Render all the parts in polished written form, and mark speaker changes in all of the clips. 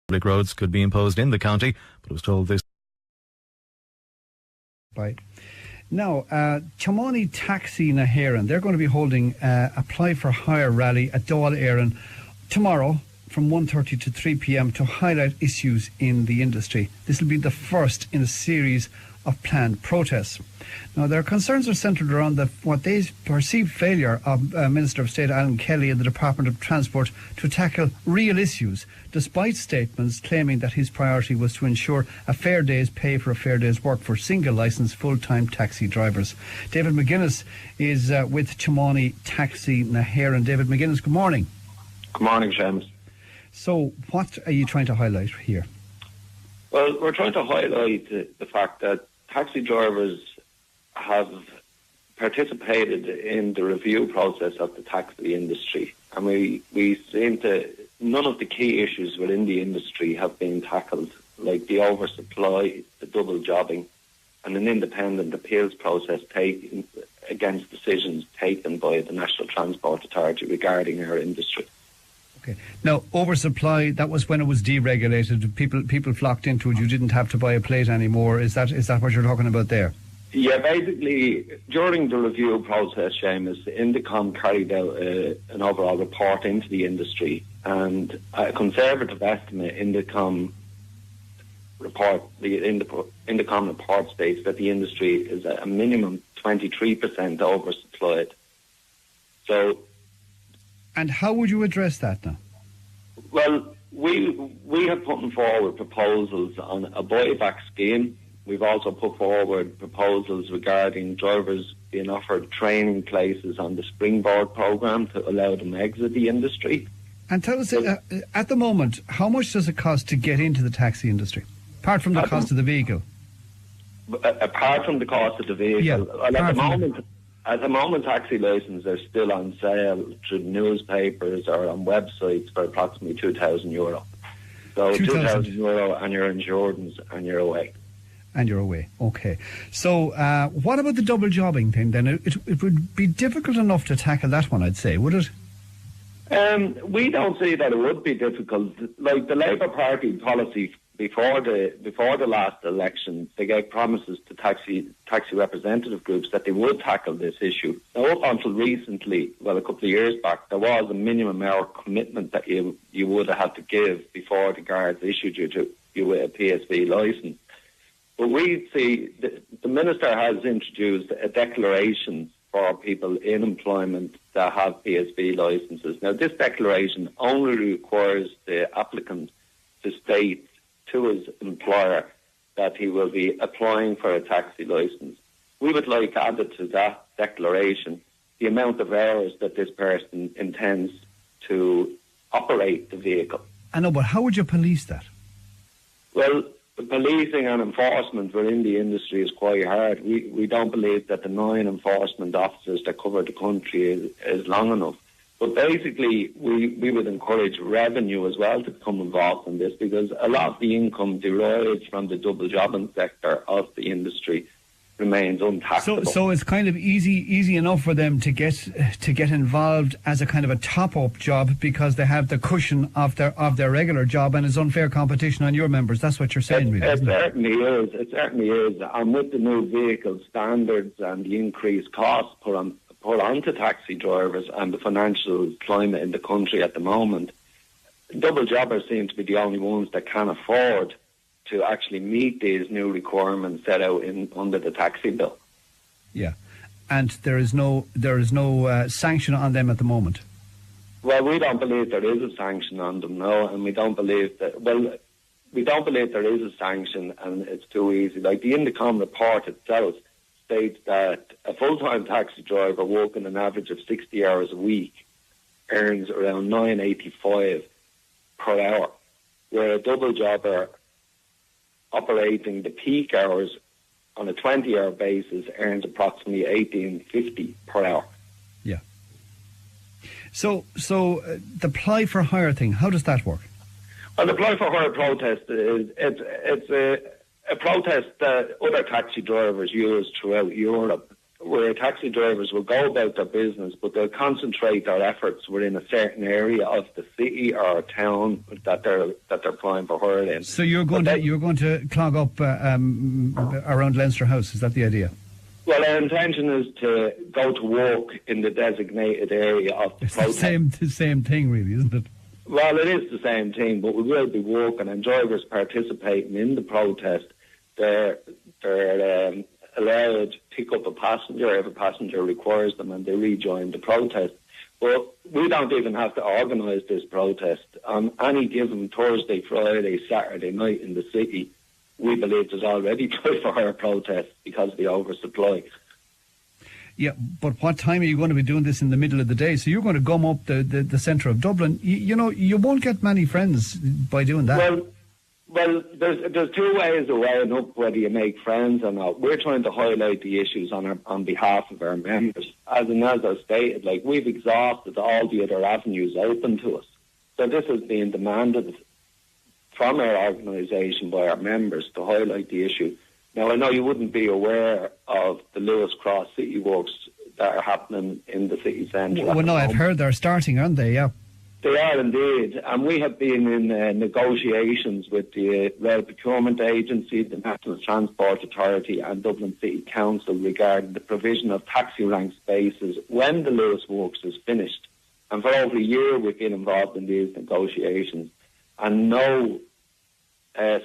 Speaker 1: Public roads could be imposed in the county, but was told this.
Speaker 2: Right. Now, Chomani Taxi na Héireann, they're going to be holding Apply for Hire rally at Dáil Éireann tomorrow from 1:30 to 3 p.m. to highlight issues in the industry. This will be the first in a series of planned protests. Now, their concerns are centred around what they perceive failure of Minister of State Alan Kelly and the Department of Transport to tackle real issues, despite statements claiming that his priority was to ensure a fair day's pay for a fair day's work for single licensed full-time taxi drivers. David Mc Guinness is with Chomani Taxi na Héireann. David Mc Guinness, good morning.
Speaker 3: Good morning, James.
Speaker 2: So, what are you trying to highlight here?
Speaker 3: Well, we're trying to highlight the fact that taxi drivers have participated in the review process of the taxi industry, and we seem to, none of the key issues within the industry have been tackled, like the oversupply, the double jobbing, and an independent appeals process taken against decisions taken by the National Transport Authority regarding our industry.
Speaker 2: Okay. Now, oversupply, that was when it was deregulated. People flocked into it. You didn't have to buy a plate anymore. Is that what you're talking about there?
Speaker 3: Yeah, basically, during the review process, Seamus, Indicom carried out an overall report into the industry, and a conservative estimate, Indicom report states that the industry is at a minimum 23% oversupplied. So,
Speaker 2: and how would you address that now?
Speaker 3: Well, we have put forward proposals on a buyback scheme. We've also put forward proposals regarding drivers being offered training places on the Springboard programme to allow them to exit the industry.
Speaker 2: And tell us, at the moment, how much does it cost to get into the taxi industry, apart from the cost of the vehicle?
Speaker 3: Apart from the cost of the vehicle,
Speaker 2: yeah,
Speaker 3: well, at the moment, taxi licences are still on sale through newspapers or on websites for approximately €2,000. So €2,000 and your insurance and you're away.
Speaker 2: And you're away. Okay. So what about the double jobbing thing then? It would be difficult enough to tackle that one, I'd say, would it?
Speaker 3: We don't see that it would be difficult. Like the Labour Party policy before the last election, they gave promises to taxi representative groups that they would tackle this issue. Now, up until recently, well, a couple of years back, there was a minimum hour commitment that you would have had to give before the guards issued you a PSV licence. But we see the Minister has introduced a declaration for people in employment that have PSV licences. Now, this declaration only requires the applicant to state to his employer that he will be applying for a taxi licence. We would like added to that declaration the amount of hours that this person intends to operate the vehicle.
Speaker 2: I know, but how would you police that?
Speaker 3: Well, the policing and enforcement within the industry is quite hard. We don't believe that the 9 enforcement officers that cover the country is long enough. But basically, we would encourage revenue as well to become involved in this, because a lot of the income derived from the double jobbing sector of the industry remains untaxable.
Speaker 2: So it's kind of easy enough for them to get involved as a kind of a top-up job because they have the cushion of their regular job, and it's unfair competition on your members. That's what you're saying, really, isn't it?
Speaker 3: It certainly is. And with the new vehicle standards and the increased costs put onto taxi drivers and the financial climate in the country at the moment, double jobbers seem to be the only ones that can afford to actually meet these new requirements set out under the taxi bill.
Speaker 2: Yeah, and there is no sanction on them at the moment.
Speaker 3: Well, we don't believe there is a sanction on them, no, and we don't believe there is a sanction, and it's too easy. Like the Indicom report itself states that a full-time taxi driver working an average of 60 hours a week earns around $9.85 per hour, where a double jobber operating the peak hours on a 20-hour basis earns approximately $18.50 per hour.
Speaker 2: Yeah. So the apply for hire thing, how does that work?
Speaker 3: Well, the apply for hire protest it's a protest that other taxi drivers use throughout Europe, where taxi drivers will go about their business, but they'll concentrate their efforts within a certain area of the city or town that they're applying for hire in.
Speaker 2: So you're going to clog up around Leinster House. Is that the idea?
Speaker 3: Well, our intention is to go to work in the designated area of the protest.
Speaker 2: It's the same thing, really, isn't it?
Speaker 3: Well, it is the same thing, but we will be working, and drivers participating in the protest, they're allowed to pick up a passenger if a passenger requires them, and they rejoin the protest. But we don't even have to organise this protest. On any given Thursday, Friday, Saturday night in the city, we believe there's already time for hire protests because of the oversupply.
Speaker 2: Yeah, but what time are you going to be doing this in the middle of the day? So you're going to gum up the centre of Dublin. You know, you won't get many friends by doing that.
Speaker 3: Well, there's two ways of weighing up whether you make friends or not. We're trying to highlight the issues on behalf of our members. As I stated, like, we've exhausted all the other avenues open to us. So this is being demanded from our organisation by our members to highlight the issue. Now, I know you wouldn't be aware of the Lewis Cross City Works that are happening in the city centre.
Speaker 2: Well, no, I've heard they're starting, aren't they? Yeah.
Speaker 3: They are indeed, and we have been in negotiations with the Rail Procurement Agency, the National Transport Authority and Dublin City Council regarding the provision of taxi rank spaces when the Lewis Works is finished. And for over a year we've been involved in these negotiations, and no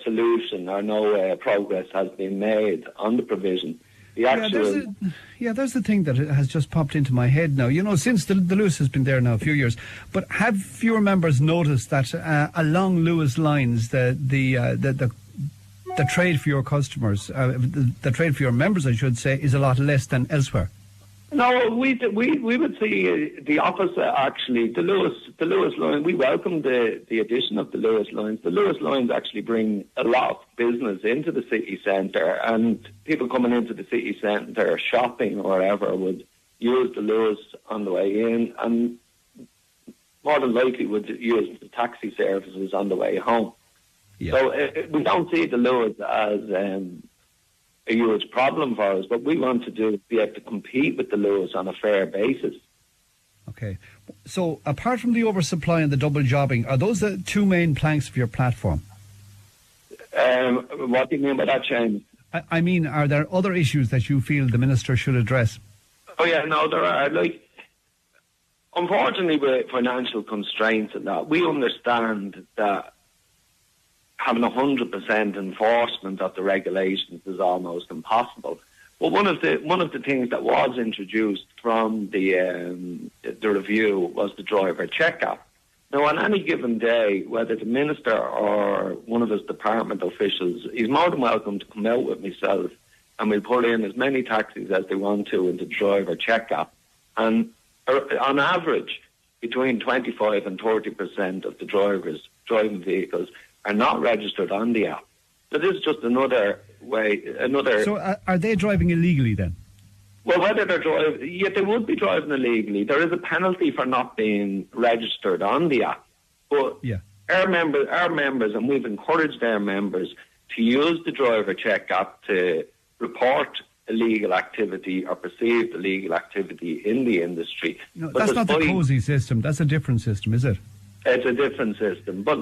Speaker 3: solution or no progress has been made on the provision. There's the thing that has just popped into my head now. You know, since the Lewis has been there now a few years, but have fewer members noticed that along Lewis lines the trade for your customers, the trade for your members, I should say, is a lot less than elsewhere? No, we would see the opposite, actually. The Lewis line, we welcome the addition of the Lewis lines. The Lewis lines actually bring a lot of business into the city centre, and people coming into the city centre, shopping or whatever, would use the Lewis on the way in, and more than likely would use the taxi services on the way home. Yeah. So we don't see the Lewis as a huge problem for us. What we want to do is be able to compete with the Lewis on a fair basis.
Speaker 2: Okay. So apart from the oversupply and the double jobbing, are those the two main planks of your platform?
Speaker 3: What do you mean by that, Shane?
Speaker 2: I mean, are there other issues that you feel the Minister should address?
Speaker 3: Oh, yeah, no, there are. Like, unfortunately, with financial constraints and that, we understand that having 100% enforcement of the regulations is almost impossible. But one of the things that was introduced from the review was the driver check-up. Now, on any given day, whether the Minister or one of his department officials, he's more than welcome to come out with myself, and we'll put in as many taxis as they want to into the driver check-up. And on average, between 25 and 30% of the drivers driving vehicles are not registered on the app. So this is just another way, So
Speaker 2: are they driving illegally then?
Speaker 3: Well, whether they're driving, yeah, they would be driving illegally. There is a penalty for not being registered on the app. But yeah, our members, and we've encouraged our members to use the driver check app to report illegal activity or perceived illegal activity in the industry.
Speaker 2: No, that's not the COSI system. That's a different system, is it?
Speaker 3: It's a different system. But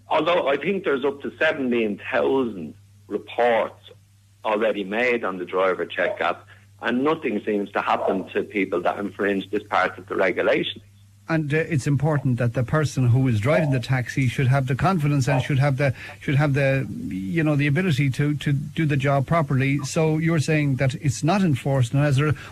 Speaker 3: although I think there's up to 17,000 reports already made on the driver check app, and nothing seems to happen to people that infringe this part of the regulation.
Speaker 2: And it's important that the person who is driving the taxi should have the confidence and should have the the ability to do the job properly. So you're saying that it's not enforced, and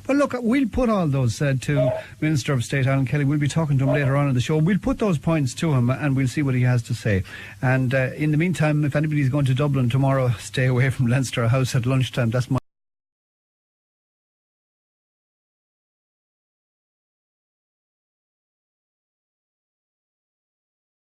Speaker 2: well, look, we'll put all those to Minister of State Alan Kelly. We'll be talking to him later on in the show. We'll put those points to him, and we'll see what he has to say. And in the meantime, if anybody's going to Dublin tomorrow, stay away from Leinster House at lunchtime. That's my